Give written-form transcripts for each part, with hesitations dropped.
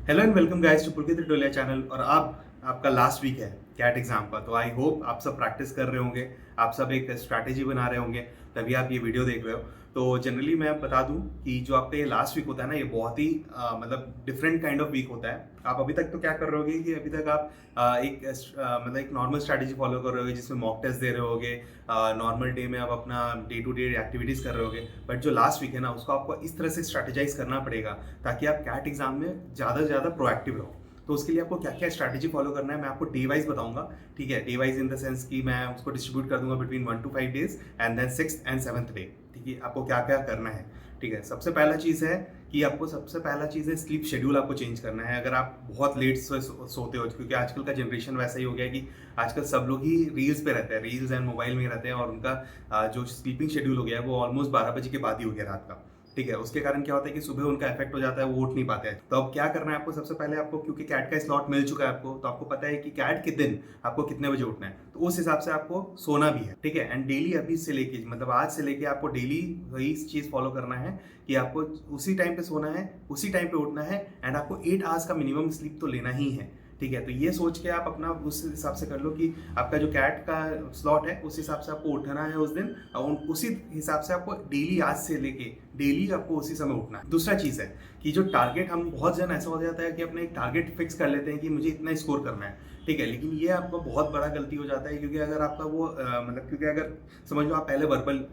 Hello and welcome guys to Pulkit Tolia channel. और आपका last week है कैट एग्जाम का, तो आई होप आप सब प्रैक्टिस कर रहे होंगे, आप सब एक स्ट्रैटेजी बना रहे होंगे, तभी आप ये वीडियो देख रहे हो। तो जनरली मैं बता दूं कि जो आपका ये लास्ट वीक होता है ना, ये बहुत ही मतलब डिफरेंट काइंड ऑफ वीक होता है। आप अभी तक तो क्या कर रहे होगे कि अभी तक आप मतलब एक नॉर्मल स्ट्रैटेजी फॉलो कर रहे होगे, जिसमें मॉक टेस्ट दे रहे होगे, नॉर्मल डे में आप अपना डे टू डे एक्टिविटीज कर रहे होगे। बट जो लास्ट वीक है ना, उसको आपको इस तरह से स्ट्रैटेजाइज करना पड़ेगा ताकि आप कैट एग्जाम में ज़्यादा से ज़्यादा प्रोएक्टिव रहो। तो उसके लिए आपको क्या क्या स्ट्रैटेजी फॉलो करना है मैं आपको डे वाइज बताऊंगा। ठीक है, day wise in the sense कि मैं उसको डिस्ट्रीब्यूट कर दूंगा between 1 to 5 days and then 6th and 7th day. ठीक है, आपको क्या क्या करना है। ठीक है, सबसे पहला चीज़ है स्लीप शेड्यूल आपको चेंज करना है। अगर आप बहुत लेट सोते हो, क्योंकि आजकल का जनरेशन वैसा ही हो गया है कि आजकल सब लोग ही रील्स पे रहते हैं, रील्स एंड मोबाइल में रहते हैं, और उनका जो स्लीपिंग शेड्यूल हो गया है वो ऑलमोस्ट 12 बजे के बाद ही हो गया रात का। ठीक है, उसके कारण क्या होता है कि सुबह उनका इफेक्ट हो जाता है, वो उठ नहीं पाते हैं। तो अब क्या करना है आपको, सबसे पहले आपको, क्योंकि कैट का स्लॉट मिल चुका है आपको, तो आपको पता है कि कैट के दिन आपको कितने बजे उठना है, तो उस हिसाब से आपको सोना भी है। ठीक है, एंड डेली अभी से लेके, मतलब आज से लेके आपको डेली वही चीज फॉलो करना है कि आपको उसी टाइम पे सोना है, उसी टाइम पे उठना है, एंड आपको 8 आवर्स का मिनिमम स्लीप तो लेना ही है। ठीक है, तो ये सोच के आप अपना उस हिसाब से कर लो कि आपका जो कैट का स्लॉट है उस हिसाब से आपको उठना है उस दिन, और उसी हिसाब से आपको डेली आज से लेके डेली आपको उसी समय उठना है। दूसरा चीज़ है कि जो टारगेट, हम बहुत जन ऐसा हो जाता है कि अपने एक टारगेट फिक्स कर लेते हैं कि मुझे इतना स्कोर करना है। ठीक है, लेकिन ये आपका बहुत बड़ा गलती हो जाता है, क्योंकि अगर आपका वो क्योंकि अगर समझ लो आप पहले वर्बल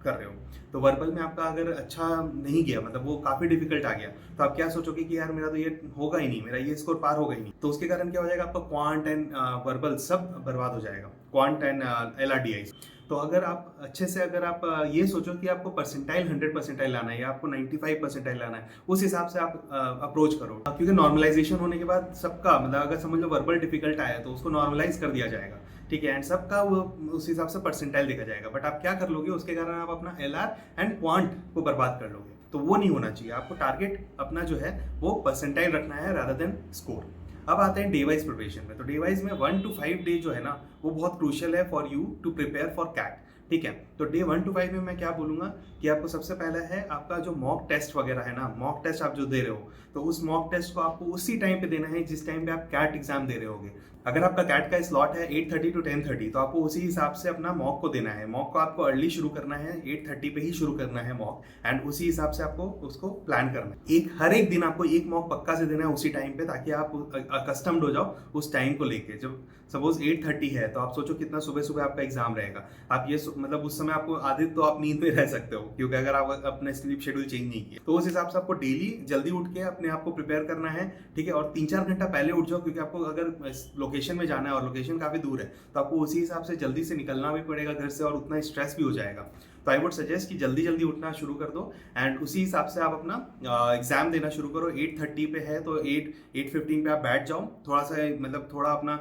कर रहे हो, तो वर्बल में आपका अगर अच्छा नहीं गया, मतलब वो काफ़ी डिफिकल्ट आ गया, तो आप क्या सोचोगे कि यार मेरा तो ये होगा ही नहीं, मेरा ये स्कोर पार होगा ही नहीं। तो उसके कारण क्या हो जाएगा, आपका क्वांट एंड वर्बल सब बर्बाद हो जाएगा, क्वांट एंड LRDI। तो अगर आप अच्छे से, अगर आप ये सोचो कि आपको परसेंटाइल 100 परसेंटाइल लाना है या आपको 95 परसेंटाइल लाना है, उस हिसाब से आप अप्रोच करो। क्योंकि नॉर्मलाइजेशन होने के बाद सबका, मतलब अगर समझ लो वर्बल डिफिकल्ट आया तो उसको नॉर्मलाइज कर दिया जाएगा। ठीक है, एंड सबका वो उस हिसाब से परसेंटाइल देखा जाएगा। बट आप क्या कर लोगे, उसके कारण आप अपना LR एंड क्वांट को बर्बाद कर लोगे, तो वो नहीं होना चाहिए। आपको टारगेट अपना जो है वो परसेंटाइल रखना है रादर देन स्कोर। अब आते हैं डे वाइज प्रिपरेशन में। तो डे वाइज में 1 to 5 डे जो है ना, वो बहुत क्रूशियल है for you to prepare for CAT. ठीक है, तो डे 1 to 5 में मैं क्या बोलूंगा कि आपको सबसे पहला है आपका जो मॉक टेस्ट वगैरह है ना, मॉक टेस्ट आप जो दे रहे हो, तो उस मॉक टेस्ट को आपको उसी टाइम पे देना है जिस टाइम पे आप कैट एग्जाम दे रहे होगे। अगर आपका कैट का स्लॉट है 8:30 to 10:30, तो आपको उसी हिसाब से अपना मॉक को देना है। मॉक को आपको अर्ली शुरू करना है, 8:30 पे ही शुरू करना है मॉक, एंड उसी हिसाब से आपको उसको प्लान करना है। हर एक दिन आपको एक मॉक पक्का से देना है उसी टाइम पे, ताकि आप अकस्टम्ड हो जाओ उस टाइम को लेके। जब सपोज 8:30 है, तो आप सोचो कितना सुबह सुबह आपका एग्जाम रहेगा। आप ये मतलब उस समय आपको आदित, तो आप नींद में रह सकते हो, क्योंकि अगर आप अपने स्लीप शेड्यूल चेंज नहीं किया, तो उस हिसाब से आपको डेली जल्दी उठ के अपने आप को प्रिपेयर करना है। ठीक है, और 3-4 घंटा पहले उठ जाओ, क्योंकि आपको अगर लोकेशन में जाना है और लोकेशन काफी दूर है, तो आपको उसी हिसाब से जल्दी से निकलना भी पड़ेगा घर से, और उतना स्ट्रेस भी हो जाएगा। तो आई वुड सजेस्ट कि जल्दी जल्दी उठना शुरू कर दो, एंड उसी हिसाब से आप अपना एग्जाम देना शुरू करो। 8:30 पे है तो 8:15 पे आप बैठ जाओ, थोड़ा सा मतलब थोड़ा अपना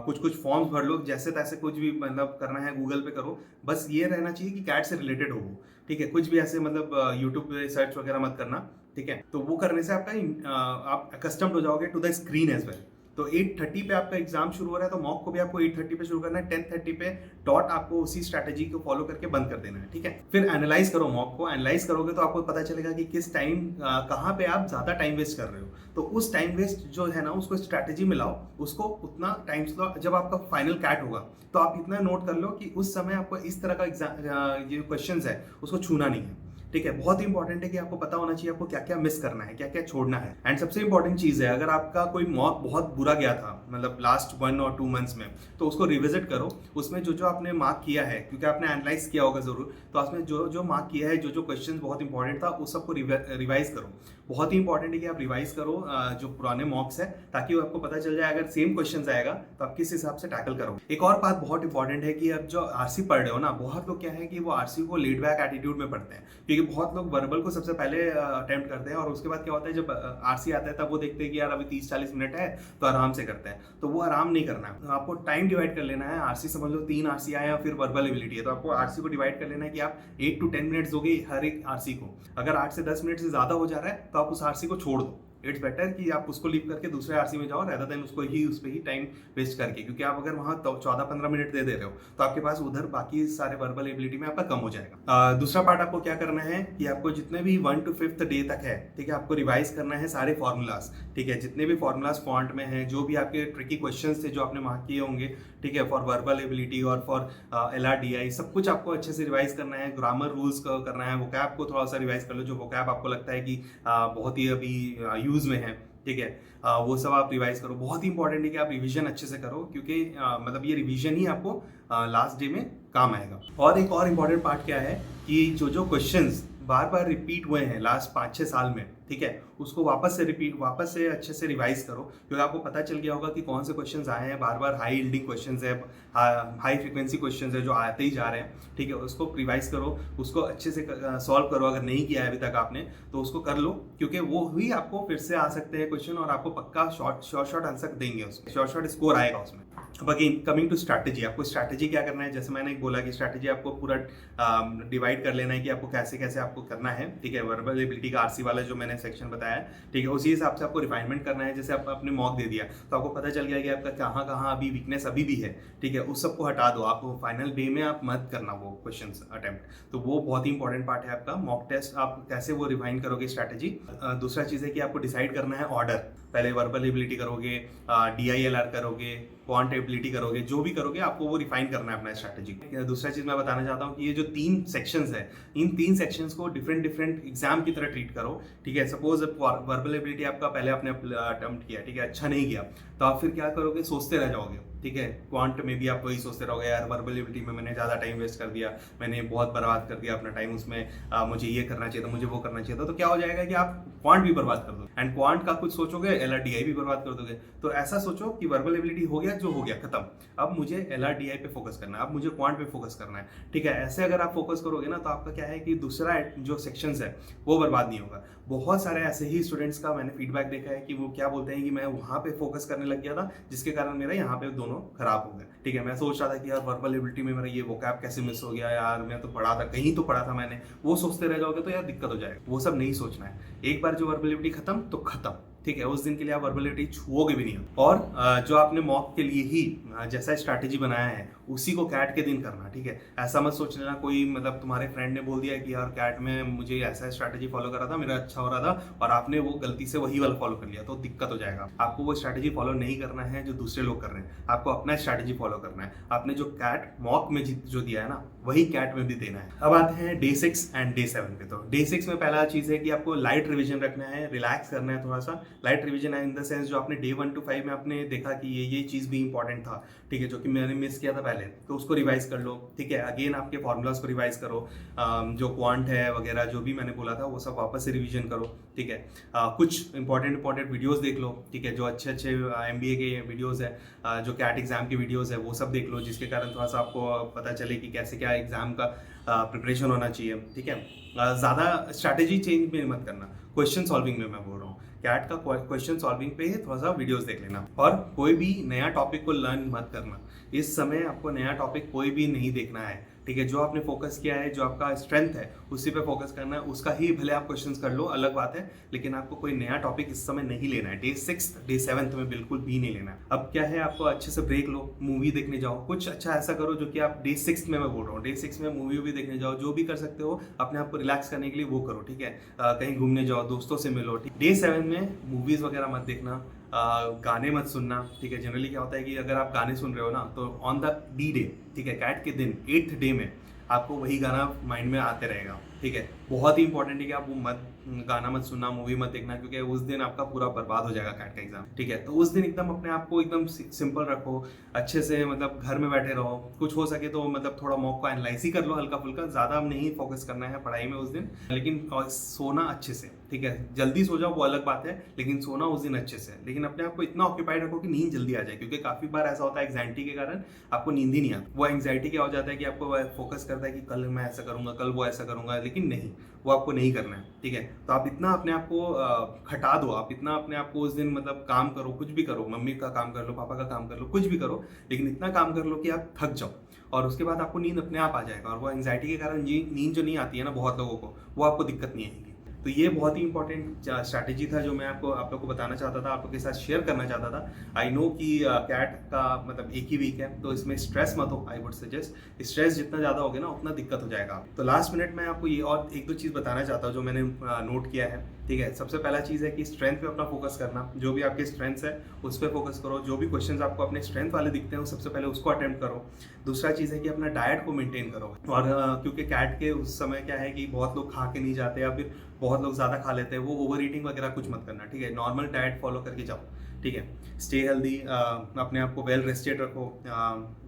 कुछ फॉर्म्स भर लो, जैसे तैसे कुछ भी मतलब करना है गूगल पे करो। बस ये रहना चाहिए कि कैट से रिलेटेड हो वो। ठीक है, कुछ भी ऐसे मतलब यूट्यूब पे सर्च वगैरह मत करना। ठीक है, तो वो करने से आपका आप अकस्टम्ड हो जाओगे to the screen as well. तो 8:30 पे आपका एग्जाम शुरू हो रहा है, तो मॉक को भी आपको 8:30 पे शुरू करना है। 10:30 पे डॉट आपको उसी स्ट्रैटेजी को फॉलो करके बंद कर देना है। ठीक है, फिर एनालाइज करो, मॉक को एनालाइज करोगे तो आपको पता चलेगा कि किस टाइम कहाँ पे आप ज्यादा टाइम वेस्ट कर रहे हो। तो उस टाइम वेस्ट जो है ना, उसको स्ट्रैटेजी में लाओ, उसको उतना टाइम स्लॉट, जब आपका फाइनल कैट होगा तो आप इतना नोट कर लो कि उस समय आपको इस तरह का एग्जाम जो क्वेश्चन है उसको छूना नहीं है। ठीक है, बहुत ही इंपॉर्टेंट है कि आपको पता होना चाहिए आपको क्या क्या मिस करना है, क्या क्या छोड़ना है। एंड सबसे इंपॉर्टेंट चीज है, अगर आपका कोई मॉक बहुत बुरा गया था, मतलब लास्ट 1 or 2 मंथ्स में, तो उसको रिविजिट करो। उसमें जो जो आपने मार्क किया है, क्योंकि आपने एनालाइज किया होगा जरूर, तो उसमें जो जो मार्क किया है, जो जो क्वेश्चन बहुत इंपॉर्टेंट था, उस सबको रिवाइज करो। बहुत ही इंपॉर्टेंट है कि आप रिवाइज करो जो पुराने मॉक्स है, ताकि आपको पता चल जाए अगर सेम क्वेश्चन आएगा तो आप किस हिसाब से टैकल करोगे। एक और बात बहुत इंपॉर्टेंट है कि अब जो आरसी पढ़ रहे हो ना, बहुत लोग क्या है कि वो आरसी को लेड बैक एटीट्यूड में पढ़ते हैं, क्योंकि बहुत लोग वर्बल को सबसे पहले अटेम्प्ट करते हैं, और उसके बाद क्या होता है जब आरसी आता है तब वो देखते हैं कि यार अभी 30-40 मिनट है तो आराम से करते हैं। तो वो आराम नहीं करना है, आपको टाइम डिवाइड कर लेना है। आरसी समझ लो 3 आरसी आए या फिर वर्बल एबिलिटी है, तो आपको आरसी को डिवाइड कर लेना है कि आप 8 to 10 मिनट्स दोगे हर एक आरसी को। अगर 8 से 10 मिनट से ज्यादा हो जा रहा है तो आप उस आरसी को छोड़ दो। इट्स बेटर कि आप उसको लीव करके दूसरे आरसी में जाओ रेदर देन उसको ही उस पर ही टाइम वेस्ट करके, क्योंकि आप अगर वहाँ 14-15 मिनट दे रहे हो तो आपके पास उधर बाकी सारे वर्बल एबिलिटी में आपका कम हो जाएगा। दूसरा पार्ट आपको क्या करना है कि आपको जितने भी 1 to 5th डे तक है, ठीक है, आपको रिवाइज करना है सारे फॉर्मूलाज, ठीक है, जितने भी फॉर्मूलाज फॉन्ट में है, जो भी आपके ट्रिकी क्वेश्चंस थे जो आपने मार्क किए होंगे, ठीक है, फॉर वर्बल एबिलिटी और फॉर LRDI, सब कुछ आपको अच्छे से रिवाइज करना है। ग्रामर रूल्स करना है, वोकैब को थोड़ा सा रिवाइज कर लो, जो वोकैब आपको लगता है कि बहुत ही अभी यूज में है, ठीक है, वो सब आप रिवाइज करो। बहुत ही इंपॉर्टेंट है कि आप रिवीजन अच्छे से करो, क्योंकि मतलब ये रिवीजन ही आपको लास्ट डे में काम आएगा। और एक और इम्पॉर्टेंट पार्ट क्या है कि जो क्वेश्चंस बार बार रिपीट हुए हैं लास्ट 5-6 साल में, ठीक है, उसको वापस से अच्छे से रिवाइज करो, क्योंकि आपको पता चल गया होगा कि कौन से क्वेश्चंस आए हैं बार बार। हाई यील्डिंग क्वेश्चंस है, हाई फ्रीक्वेंसी क्वेश्चंस है जो आते ही जा रहे हैं, ठीक है, उसको रिवाइज करो, उसको अच्छे से सॉल्व करो। अगर नहीं किया है अभी तक आपने तो उसको कर लो, क्योंकि वो ही आपको फिर से आ सकते हैं क्वेश्चन और आपको पक्का शॉर्ट आंसर देंगे, उसमें शॉर्ट स्कोर आएगा उसमें। अब अगेन कमिंग टू स्ट्रैटेजी, आपको स्ट्रैटेजी क्या करना है, जैसे मैंने बोला कि स्ट्रैटेजी आपको पूरा डिवाइड कर लेना है कि आपको कैसे कैसे आपको करना है, ठीक है। वर्बल एबिलिटी का आरसी वाला जो मैंने सेक्शन बताया, ठीक है, उसी हिसाब से आपको रिफाइनमेंट करना है। जैसे आप अपने मॉक दे दिया तो आपको पता चल गया कि आपका कहाँ कहाँ अभी वीकनेस अभी भी है, ठीक है, उस सबको हटा दो। आपको फाइनल डे में आप मत करना वो क्वेश्चंस अटेम्प्ट, तो वो बहुत ही इंपॉर्टेंट पार्ट है आपका मॉक टेस्ट। आप कैसे वो रिफाइन करोगे स्ट्रैटेजी। दूसरा चीज़ है कि आपको डिसाइड करना है ऑर्डर, पहले वर्बल एबिलिटी करोगे, DILR करोगे, क्वांट एबिलिटी करोगे, जो भी करोगे आपको वो रिफाइन करना है अपना स्ट्रैटेजी। दूसरा चीज़ मैं बताना चाहता हूँ कि ये जो 3 सेक्शंस है, इन 3 सेक्शंस को डिफरेंट एग्जाम की तरह ट्रीट करो, ठीक है। सपोज वर्बल एबिलिटी आपका पहले आपने अटेम्प्ट किया, ठीक है, अच्छा नहीं किया, तो आप फिर क्या करोगे, सोचते रह जाओगे, ठीक है। क्वांट में भी आप वही सोचते रहोगे, यार वर्बल एबिलिटी में मैंने ज़्यादा टाइम वेस्ट कर दिया, मैंने बहुत बर्बाद कर दिया अपना टाइम उसमें, मुझे ये करना चाहिए था, मुझे वो करना चाहिए था, तो क्या हो जाएगा कि आप क्वांट भी बर्बाद कर दोगे, एंड क्वांट का कुछ सोचोगे LRDI भी बर्बाद कर दोगे। तो ऐसा सोचो कि वर्बल एबिलिटी हो गया, जो हो गया खत्म, अब मुझे LRDI पे फोकस करना है, अब मुझे क्वांट पे फोकस करना है, ठीक है। ऐसे अगर आप फोकस करोगे ना तो आपका क्या है कि दूसरा जो सेक्शंस है वो बर्बाद नहीं होगा। बहुत सारे ऐसे ही स्टूडेंट्स का मैंने फीडबैक देखा है कि वो क्या बोलते हैं कि मैं वहाँ पे फोकस करने लग गया था, जिसके कारण मेरा यहाँ पे दोनों खराब हो गए, ठीक है। मैं सोच रहा था कि यार वर्बल एबिलिटी में मेरा ये वोकैब कैसे मिस हो गया, यार मैं तो पढ़ा था, कहीं तो पढ़ा था मैंने, वो सोचते रह जाओगे तो यार दिक्कत हो जाएगा। वो सब नहीं सोचना है, एक बार जो वर्बल एबिलिटी खत्म तो खत्म, ठीक है, उस दिन के लिए आप वर्बल एबिलिटी छुओगे भी नहीं। और जो आपने मॉक के लिए ही जैसा स्ट्रैटेजी बनाया है उसी को कैट के दिन करना, ठीक है। ऐसा मत सोच लेना कोई मतलब तुम्हारे फ्रेंड ने बोल दिया कि यार कैट में मुझे ऐसा स्ट्रैटेजी फॉलो करा था, मेरा अच्छा हो रहा था, और आपने वो गलती से वही वाला फॉलो कर लिया, तो दिक्कत हो जाएगा। आपको वो स्ट्रैटेजी फॉलो नहीं करना है जो दूसरे लोग कर रहे हैं, आपको अपना स्ट्रैटेजी फॉलो करना है। आपने जो कैट मॉक में जो दिया है ना, वही कैट में भी देना है। अब आते हैं डे 6 एंड डे 7 पे। तो डे 6 में पहला चीज़ है कि आपको लाइट रिविजन रखना है, रिलैक्स करना है थोड़ा सा। लाइट रिविजन है इन द सेंस जो आपने डे 1 to 5 में आपने देखा कि ये चीज़ भी इंपॉर्टेंट था, ठीक है, जो कि मैंने मिस किया था पहले, तो उसको रिवाइज कर लो, ठीक है। अगेन आपके फॉर्मूलाज को रिवाइज करो, जो क्वांट है वगैरह जो भी मैंने बोला था वो सब वापस से रिवीजन करो, ठीक है। कुछ इंपॉर्टेंट वीडियोस देख लो, ठीक है, जो अच्छे MBA के वीडियोस है, जो कैट एग्जाम के वीडियोस है वो सब देख लो, जिसके कारण थोड़ा सा आपको पता चले कि कैसे क्या एग्जाम का प्रिपरेशन होना चाहिए, ठीक है। ज़्यादा स्ट्रैटेजी चेंज में मत करना, क्वेश्चन सॉल्विंग में मैं बोल रहा हूँ, कैट का क्वेश्चन सॉल्विंग पे ही थोड़ा सा वीडियोस देख लेना। और कोई भी नया टॉपिक को लर्न मत करना, इस समय आपको नया टॉपिक कोई भी नहीं देखना है, ठीक है। जो आपने फोकस किया है, जो आपका स्ट्रेंथ है, उसी पे फोकस करना है, उसका ही भले आप क्वेश्चंस कर लो, अलग बात है, लेकिन आपको कोई नया टॉपिक इस समय नहीं लेना है। डे 6 डे 7 में बिल्कुल भी नहीं लेना है। अब क्या है, आपको अच्छे से ब्रेक लो, मूवी देखने जाओ, कुछ अच्छा ऐसा करो जो कि आप डे 6 में मैं बोल रहा हूँ, डे 6 में मूवी देखने जाओ, जो भी कर सकते हो अपने आप को रिलैक्स करने के लिए वो करो, ठीक है। कहीं घूमने जाओ, दोस्तों से मिलो, ठीक। डे 7 में मूवीज वगैरह मत देखना, गाने मत सुनना, ठीक है। जनरली क्या होता है कि अगर आप गाने सुन रहे हो ना तो ऑन द डी डे, ठीक है, कैट के दिन 8th डे में आपको वही गाना माइंड में आते रहेगा, ठीक है। बहुत ही इंपॉर्टेंट है कि आप वो गाना मत सुनना, मूवी मत देखना, क्योंकि उस दिन आपका पूरा बर्बाद हो जाएगा कैट का एग्जाम, ठीक है। तो उस दिन एकदम अपने आप को एकदम सिंपल रखो, अच्छे से मतलब घर में बैठे रहो, कुछ हो सके तो मतलब थोड़ा मॉक को एनालाइज ही कर लो हल्का फुल्का, ज़्यादा नहीं फोकस करना है पढ़ाई में उस दिन, लेकिन सोना अच्छे से, ठीक है। जल्दी सो जाओ वो अलग बात है, लेकिन सोना उस दिन अच्छे से, लेकिन अपने आप को इतना ऑक्यूपाइड रखो कि नींद जल्दी आ जाए, क्योंकि काफ़ी बार ऐसा होता है एंग्जाइटी के कारण आपको नींद ही नहीं आती। वो एंग्जाइटी क्या हो जाता है कि आपको फोकस करता है कि कल मैं ऐसा करूँगा, कल वो ऐसा करूँगा, लेकिन नहीं, वो आपको नहीं करना है, ठीक है। तो आप इतना अपने आप को खटा दो, आप इतना अपने आप को उस दिन मतलब काम करो, कुछ भी करो, मम्मी का काम कर लो, पापा का काम कर लो, कुछ भी करो, लेकिन इतना काम कर लो कि आप थक जाओ, और उसके बाद आपको नींद अपने आप आ जाएगा। और वो एंग्जाइटी के कारण नींद जो नहीं आती है ना बहुत लोगों को, वो आपको दिक्कत नहीं आएगी। तो ये बहुत ही इंपॉर्टेंट स्ट्रैटेजी था जो मैं आप लोग को बताना चाहता था, आप लोग के साथ शेयर करना चाहता था। आई नो कि कैट का मतलब एक ही वीक है, तो इसमें स्ट्रेस मत हो। आई वुड सजेस्ट स्ट्रेस जितना ज़्यादा होगा ना उतना दिक्कत हो जाएगा। तो लास्ट मिनट में आपको ये और एक दो चीज़ बताना चाहता हूँ जो मैंने नोट किया है। ठीक है, सबसे पहला चीज़ है कि स्ट्रेंथ पे अपना फोकस करना। जो भी आपके स्ट्रेंथ्स है उस पर फोकस करो। जो भी क्वेश्चंस आपको अपने स्ट्रेंथ वाले दिखते हैं सबसे पहले उसको अटेम्प्ट करो। दूसरा चीज़ है कि अपना डाइट को मेंटेन करो। और क्योंकि कैट के उस समय क्या है कि बहुत लोग खा के नहीं जाते या फिर बहुत लोग ज़्यादा खा लेते हैं, वो ओवर ईटिंग वगैरह कुछ मत करना। ठीक है, नॉर्मल डाइट फॉलो करके जाओ। ठीक है, स्टे हेल्दी, अपने आप को वेल रेस्टेड रखो,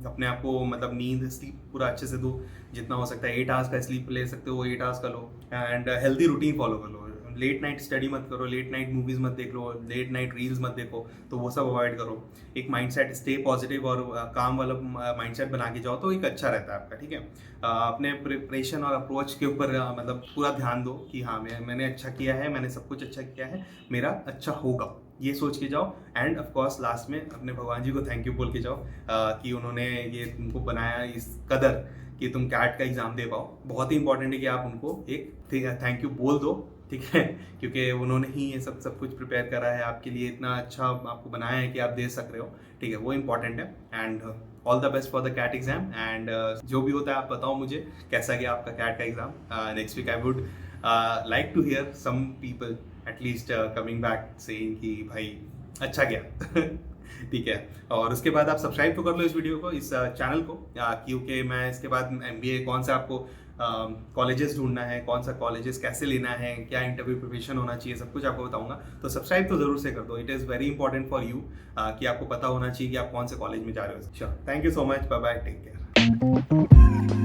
अपने आप को मतलब नींद स्लीप पूरा अच्छे से दो। जितना हो सकता है 8 आवर्स का स्लीप ले सकते हो 8 आवर्स का लो। एंड हेल्दी रूटीन फॉलो कर लो। लेट नाइट स्टडी मत करो, लेट नाइट मूवीज़ मत देख लो, लेट नाइट रील्स मत देखो, तो वो सब अवॉइड करो। एक माइंडसेट स्टे पॉजिटिव और काम वाला माइंडसेट बना के जाओ तो एक अच्छा रहता है आपका। ठीक है, अपने प्रिपरेशन और अप्रोच के ऊपर मतलब पूरा ध्यान दो कि हाँ मैंने अच्छा किया है, मैंने सब कुछ अच्छा किया है, मेरा अच्छा होगा, ये सोच के जाओ। एंड ऑफ कोर्स लास्ट में अपने भगवान जी को थैंक यू बोल के जाओ कि उन्होंने ये तुमको बनाया इस कदर कि तुम कैट का एग्ज़ाम दे पाओ। बहुत ही इंपॉर्टेंट है कि आप उनको एक थैंक यू बोल दो। ठीक है, क्योंकि उन्होंने ही ये सब कुछ प्रिपेयर करा है आपके लिए, इतना अच्छा आपको बनाया है कि आप दे सक रहे हो। ठीक है, वो इंपॉर्टेंट है। And all the best for the CAT exam. And जो भी होता है आप बताओ मुझे कैसा गया आपका कैट का exam. Next week I would like to hear some people at least coming back saying कि भाई अच्छा गया। ठीक है, और उसके बाद आप सब्सक्राइब तो कर लो इस वीडियो को, इस चैनल को, क्योंकि मैं इसके बाद MBA कौन सा आपको कॉलेजेस ढूंढना है, कौन सा कॉलेजेस कैसे लेना है, क्या इंटरव्यू प्रिपरेशन होना चाहिए, सब कुछ आपको बताऊंगा। तो सब्सक्राइब तो जरूर से कर दो। It is very important for you कि आपको पता होना चाहिए कि आप कौन से कॉलेज में जा रहे हो। Sure, thank you so much, bye bye, take care.